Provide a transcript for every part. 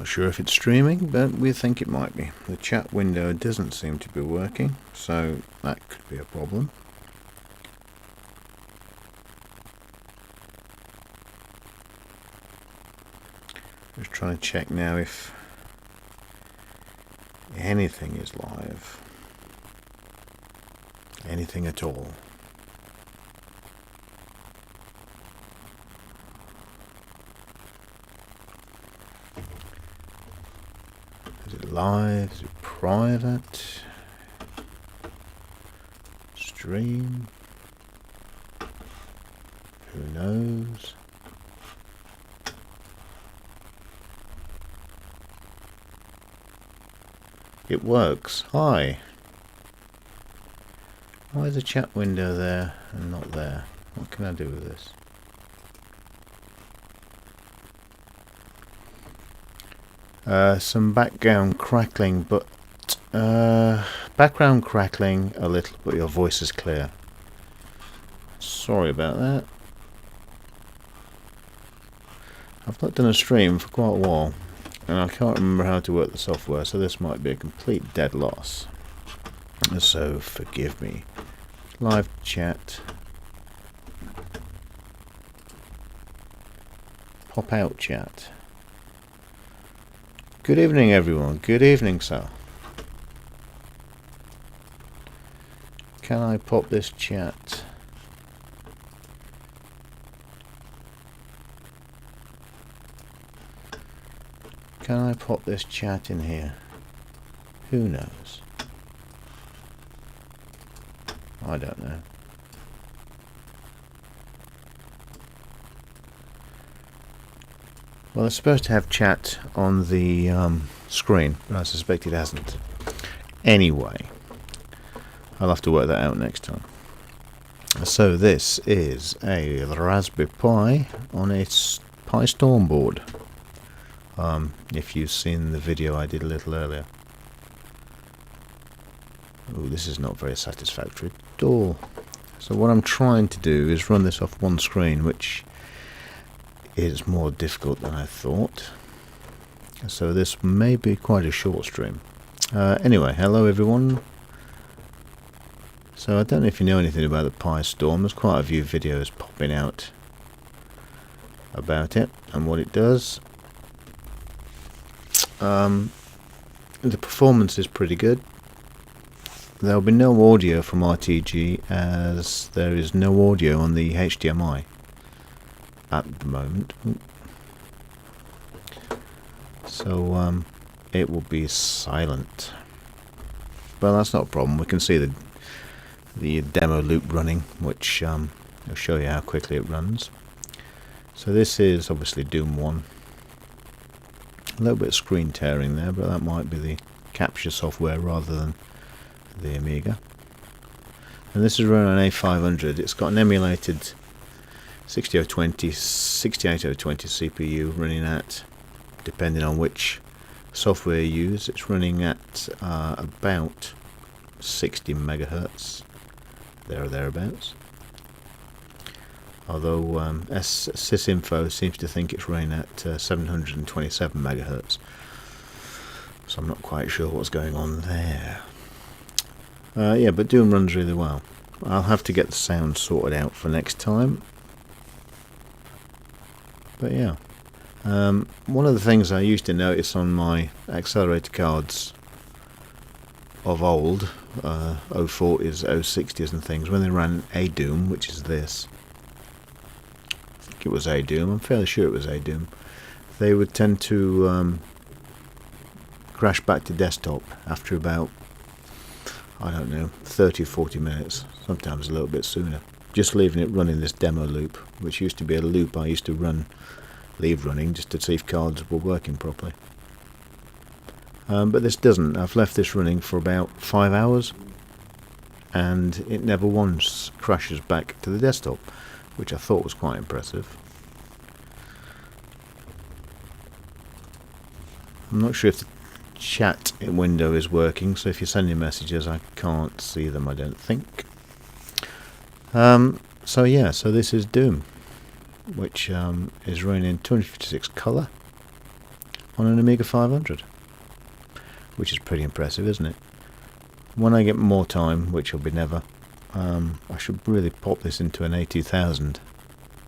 Not sure if it's streaming, but we think it might be. The chat window doesn't seem to be working, so that could be a problem. Just trying to check now if anything is live. Anything at all. Is it live? Is it private? Stream? Who knows? It works. Hi. Why is the chat window there and not there? What can I do with this? Some background crackling, but background crackling a little, but your voice is clear. Sorry about that. I've not done a stream for quite a while, and I can't remember how to work the software, so this might be a complete dead loss. So forgive me. Live chat. Pop out chat. Good evening, everyone. Good evening, sir. Can I pop this chat? Can I pop this chat in here? Who knows? I don't know. Well, it's supposed to have chat on the screen, but I suspect it hasn't. Anyway, I'll have to work that out next time. So this is a Raspberry Pi on a PiStorm board. If you've seen the video I did a little earlier. Oh, this is not very satisfactory at all. So what I'm trying to do is run this off one screen, which is more difficult than I thought. So this may be quite a short stream. Anyway, hello everyone. So I don't know if you know anything about the PiStorm. There's quite a few videos popping out about it and what it does. The performance is pretty good. There will be no audio from RTG, as there is no audio on the HDMI at the moment. So it will be silent. Well, that's not a problem. We can see the demo loop running, which will show you how quickly it runs. So this is obviously Doom 1. A little bit of screen tearing there, but that might be the capture software rather than the Amiga. And this is running on A500. It's got an emulated 6820 CPU running at, depending on which software you use, it's running at about 60 megahertz, there or thereabouts. Although sysinfo seems to think it's running at 727 megahertz, so I'm not quite sure what's going on there. Yeah, but Doom runs really well. I'll have to get the sound sorted out for next time. But yeah, one of the things I used to notice on my accelerator cards of old, 040s, 060s and things, when they ran a Doom, which is this, I think it was a Doom, I'm fairly sure it was a Doom, they would tend to crash back to desktop after about, I don't know, 30 or 40 minutes, sometimes a little bit sooner. Just leaving it running this demo loop, which used to be a loop I used to leave running just to see if cards were working properly. But this doesn't. I've left this running for about 5 hours and it never once crashes back to the desktop, which I thought was quite impressive. I'm not sure if the chat window is working, so if you're sending messages I can't see them, I don't think. So yeah, so this is Doom, which is running in 256 colour, on an Amiga 500, which is pretty impressive, isn't it? When I get more time, which will be never, I should really pop this into an A2000,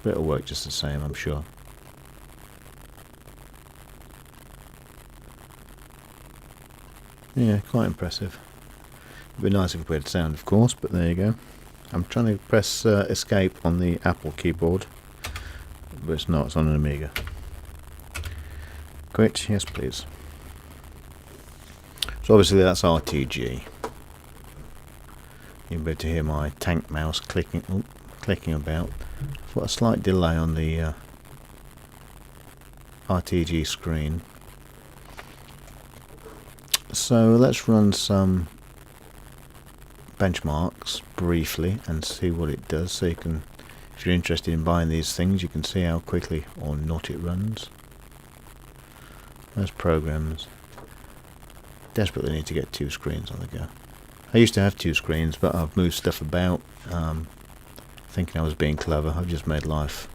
but it'll work just the same, I'm sure. Yeah, quite impressive. It'd be nice if we had sound, of course, but there you go. I'm trying to press escape on the Apple keyboard, but it's not, it's on an Amiga. Quit, yes please. So obviously that's RTG. You'll be able to hear my tank mouse clicking about. I've got a slight delay on the RTG screen. So let's run some benchmarks briefly and see what it does, so you can, if you're interested in buying these things, you can see how quickly or not it runs. Those programs. Desperately need to get 2 screens on the go. I used to have 2 screens, but I've moved stuff about, thinking I was being clever. I've just made life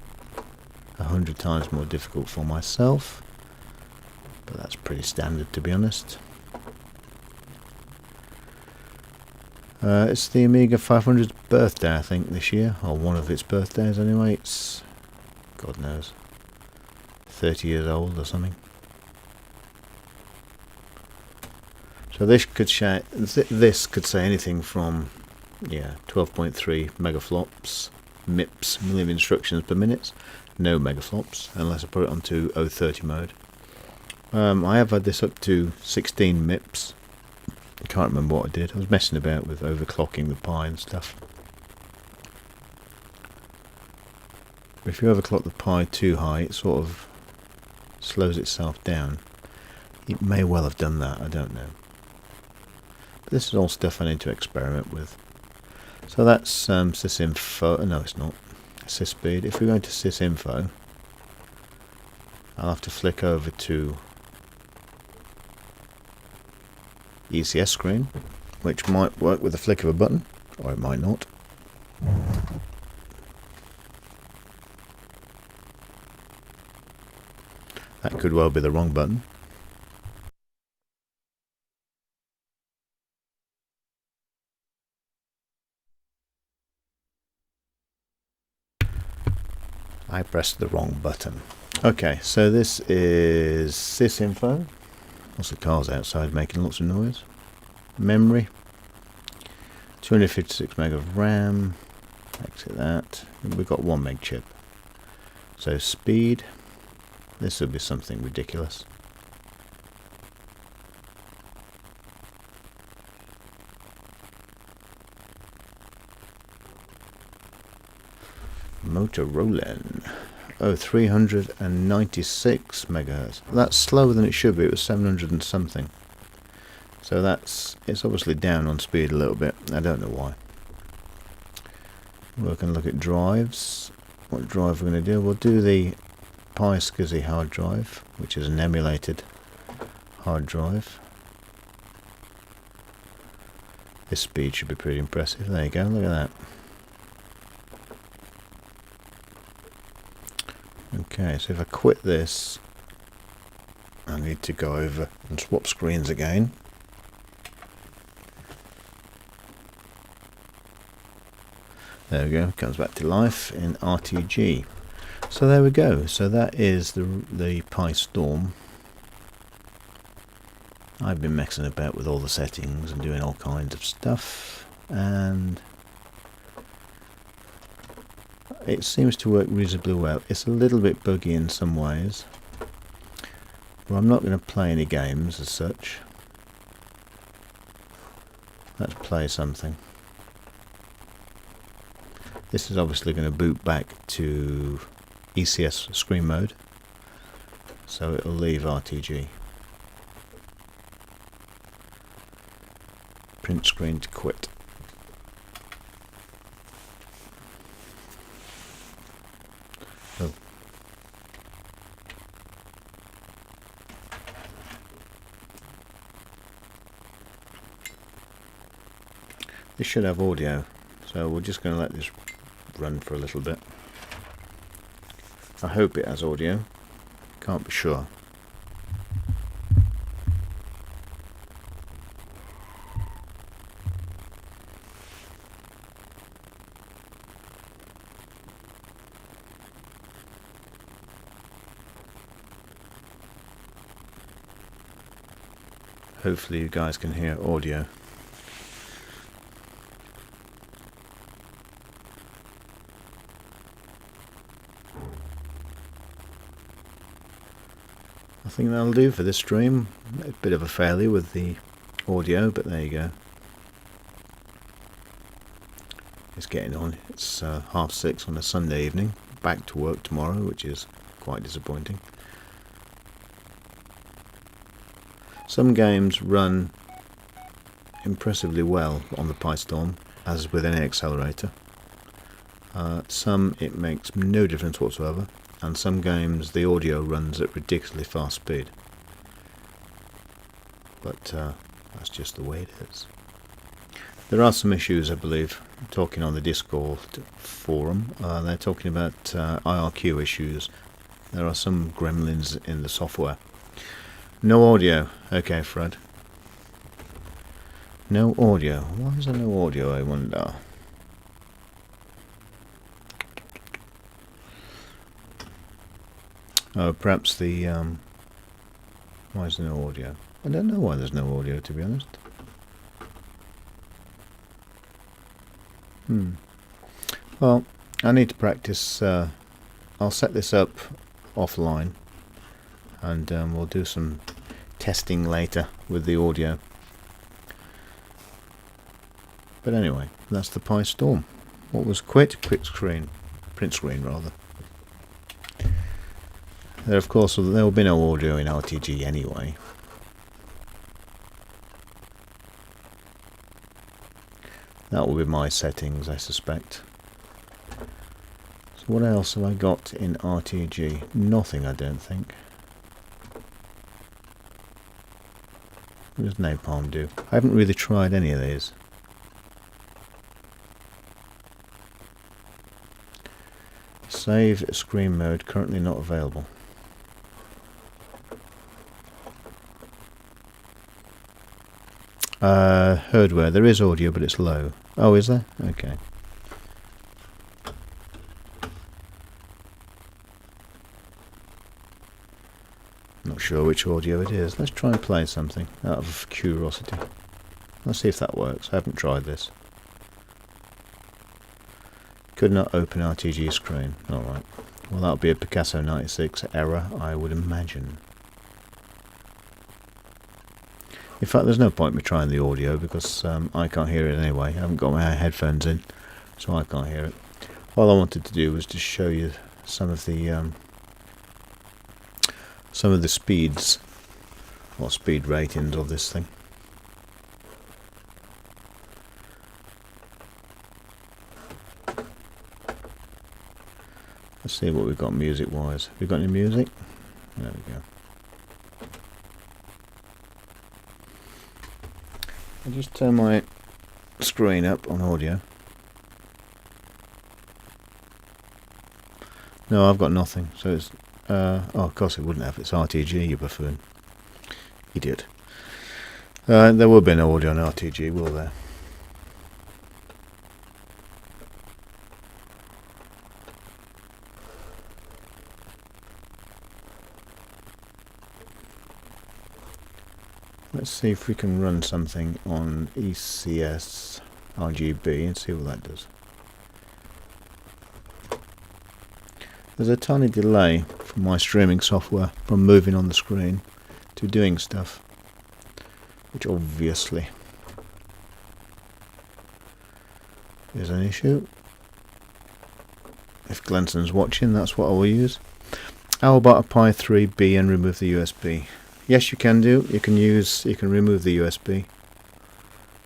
100 times more difficult for myself, but that's pretty standard, to be honest. It's the Amiga 500's birthday, I think, this year, or one of its birthdays anyway. It's, God knows, 30 years old or something. So this could say anything from 12.3 megaflops, MIPS, million instructions per minute, no megaflops unless I put it onto 030 mode. I have had this up to 16 MIPS. I can't remember what I did. I was messing about with overclocking the Pi and stuff. If you overclock the Pi too high, it sort of slows itself down. It may well have done that, I don't know. But this is all stuff I need to experiment with. So that's sysinfo. No, it's not. Sysspeed. If we go into sysinfo, I'll have to flick over to ECS screen, which might work with a flick of a button, or it might not. That could well be the wrong button. I pressed the wrong button. Okay, so this is sysinfo. Lots of cars outside making lots of noise. Memory. 256 meg of RAM. Exit that. We've got 1 meg chip. So speed. This will be something ridiculous. Motorola. Oh, 396 megahertz. That's slower than it should be. It was 700 and something. So it's obviously down on speed a little bit. I don't know why. We can look at drives. What drive we're going to do? We'll do the PiStorm hard drive, which is an emulated hard drive. This speed should be pretty impressive. There you go. Look at that. Okay, so if I quit this, I need to go over and swap screens again. There we go, it comes back to life in RTG. So there we go, so that is the PiStorm. I've been messing about with all the settings and doing all kinds of stuff, and it seems to work reasonably well. It's a little bit buggy in some ways, but I'm not going to play any games as such. Let's play something. This is obviously going to boot back to ECS screen mode, so it'll leave RTG. Print screen to quit. Oh. This should have audio, so we're just going to let this run for a little bit. I hope it has audio, can't be sure. hopefully you guys can hear audio. I think that'll do for this stream. A bit of a failure with the audio, but there you go. It's getting on. It's 6:30 on a Sunday evening. Back to work tomorrow, which is quite disappointing. Some games run impressively well on the PiStorm, as with any accelerator. Some it makes no difference whatsoever, and some games the audio runs at ridiculously fast speed. But that's just the way it is. There are some issues, I believe. Talking on the Discord forum, they're talking about IRQ issues. There are some gremlins in the software. No audio. Okay, Fred. No audio. Why is there no audio, I wonder? Oh, perhaps the... why is there no audio? I don't know why there's no audio, to be honest. Well, I need to practice. I'll set this up offline, and we'll do some testing later with the audio. But anyway, that's the PiStorm. What was print screen rather. There, of course, there will be no audio in RTG anyway. That will be my settings, I suspect. So what else have I got in RTG? Nothing, I don't think. What does Napalm do? I haven't really tried any of these. Save screen mode currently not available. Hardware, there is audio, but it's low. Oh, is there? Okay. Not sure which audio it is. Let's try and play something out of curiosity. Let's see if that works. I haven't tried this. Could not open RTG screen. Alright. Well, that'll be a Picasso 96 error, I would imagine. In fact, there's no point in me trying the audio because I can't hear it anyway. I haven't got my headphones in, so I can't hear it. All I wanted to do was to show you some of the speeds or speed ratings of this thing. Let's see what we've got music-wise. Have we got any music? There we go. I'll just turn my screen up on audio. No, I've got nothing. So it's oh, of course it wouldn't have. It's RTG, you buffoon. Idiot. There will be no audio on RTG, will there? Let's see if we can run something on ECS RGB and see what that does. There's a tiny delay from my streaming software from moving on the screen to doing stuff, which obviously is an issue. If Glenson's watching, that's what I will use. How about a Pi 3B and remove the USB? Yes, you can do. You can remove the USB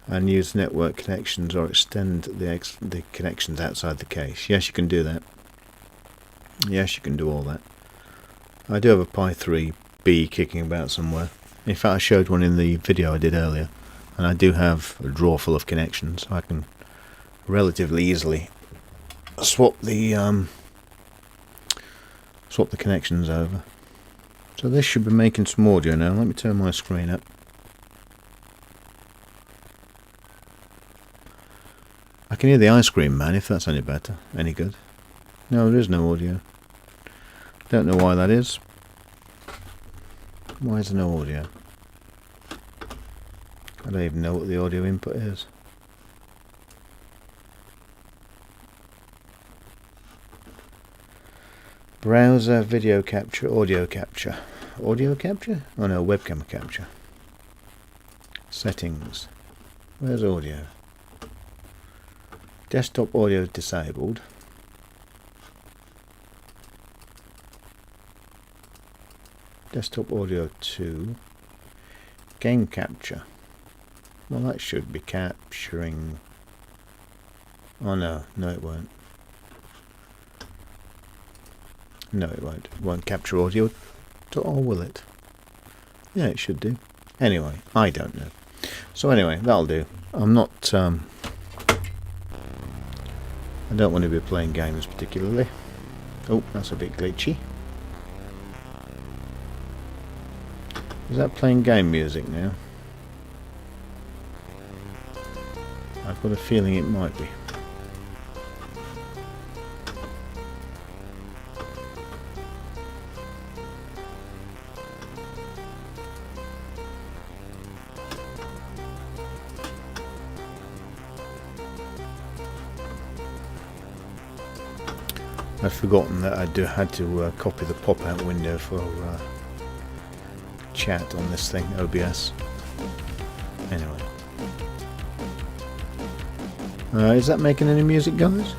and use network connections or extend the connections outside the case. Yes, you can do that. Yes, you can do all that. I do have a Pi 3B kicking about somewhere. In fact, I showed one in the video I did earlier, and I do have a drawer full of connections. So I can relatively easily swap the connections over. So this should be making some audio now. Let me turn my screen up. I can hear the ice cream man, if that's any better, any good. No, there is no audio. Don't know why that is. Why is there no audio? I don't even know what the audio input is. Browser, video capture, audio capture. Audio capture? Oh no, webcam capture. Settings. Where's audio? Desktop audio disabled. Desktop audio 2. Game capture. Well, that should be capturing. Oh no, no it won't. No it won't. It won't capture audio, or will it? Yeah, it should do. Anyway, I don't know. So anyway, that'll do. I'm not I don't want to be playing games particularly. Oh, that's a bit glitchy. Is that playing game music now? I've got a feeling it might be. I'd forgotten that I had to copy the pop-out window for chat on this thing, OBS. Anyway. Is that making any music, guys?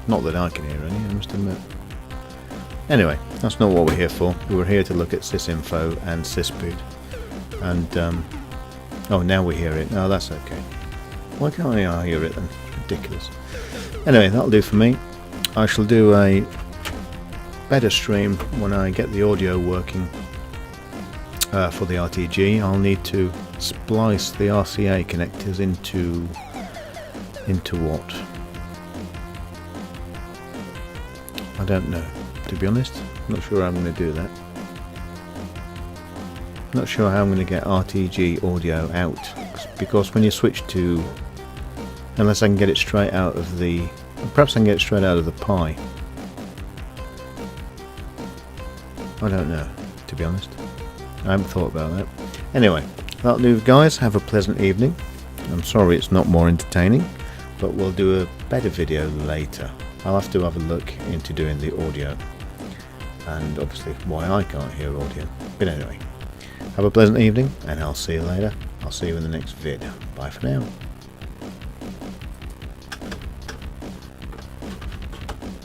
Not that I can hear any, I must admit. Anyway, that's not what we're here for. We were here to look at sysinfo and sysboot. And, oh, now we hear it. No, that's okay. Why can't I hear it then? It's ridiculous. Anyway, that'll do for me. I shall do a better stream when I get the audio working for the RTG. I'll need to splice the RCA connectors into what? I don't know, to be honest. I'm not sure how I'm going to do that. Not sure how I'm going to get RTG audio out, because when you switch to, unless I can get it straight out of the, perhaps I can get it straight out of the Pi. I don't know, to be honest. I haven't thought about that. Anyway, that'll do, guys. Have a pleasant evening. I'm sorry it's not more entertaining, but we'll do a better video later. I'll have to have a look into doing the audio, and obviously why I can't hear audio. But anyway, have a pleasant evening, and I'll see you later. I'll see you in the next vid. Bye for now.